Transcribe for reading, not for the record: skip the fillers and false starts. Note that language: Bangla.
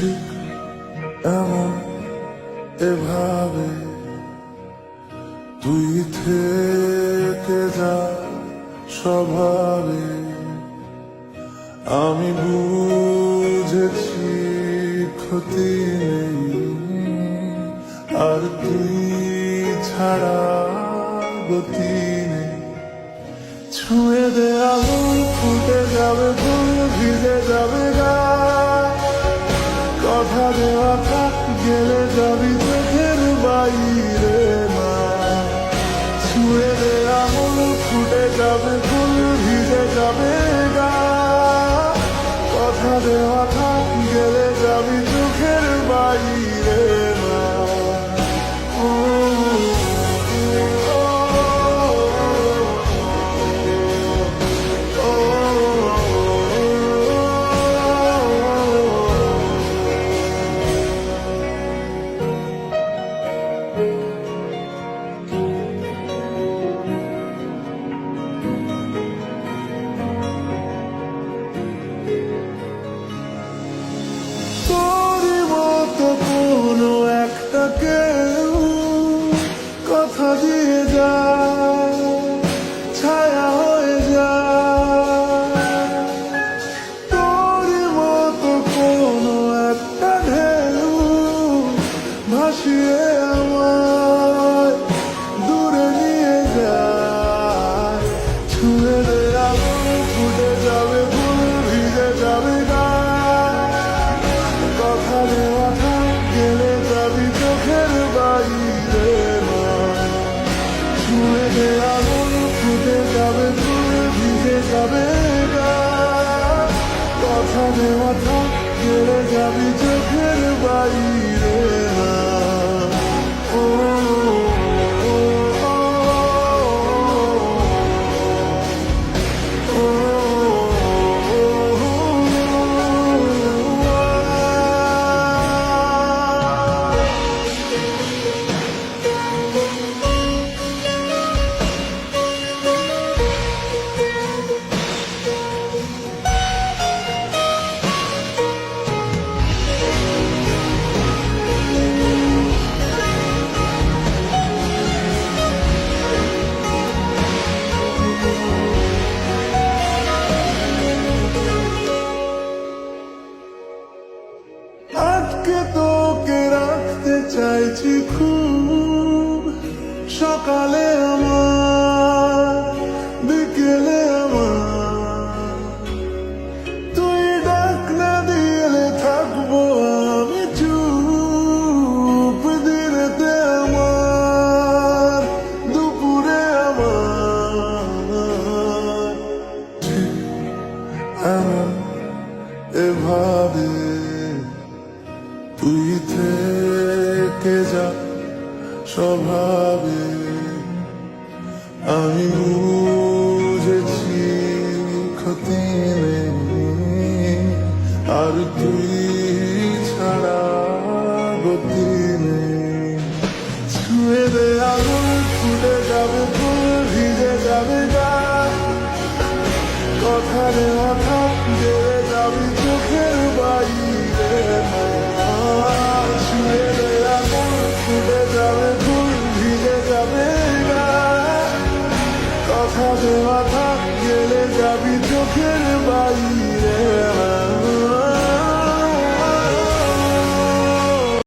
ঠিক এমন এভাবে তুই থেকে যা স্বভাবে। আমি বুঝেছি ক্ষতি নেই, আর তুই ছাড়া গতি নেই। ছুঁয়ে দে আগুন, ফুটে যাবে ফুল, ভিজে যাবে গা। কথা দেওয়া থাক, গেলে যাবি চোখের বাইরে না। ছুঁয়ে দে আগুন, ফুটে যাবে ফুল, ভিজে যাবে গা। কথা দেওয়া থাক, গেলে যাবি চোখের বাইরে না। কেউ কথা দিয়ে যায়, ছায়া হয়ে যায়। তোর মতো কোনো একটা ঢেউ ভাসিয়ে আমায় দূরে নিয়ে যায়। ছুঁয়ে দে আগুন, ফুটে যাবে ফুল, ভিজে যাবে গা। কথা দেওয়া থাক, গেলে যাবি চোখের বাইরে না। ছুঁয়ে দে আগুন, ফুটে যাবে ফুল, ভিজে যাবে গা। কথা দেওয়া থাক, গেলে যাবি চোখের বাইরে না। ও আটকে তোকে রাখতে চাইছি খুব, সকালে আমার, বিকেলে আমার। তুই ডাক না দিলে থাকবো আমি চুপ, দিনেতে আমার, দুপুরে আমার। ঠিক এমন এভাবে তুই থেকে যা স্বভাবে। আমি বুঝেছি ক্ষতি নেই, আর তুই ছাড়া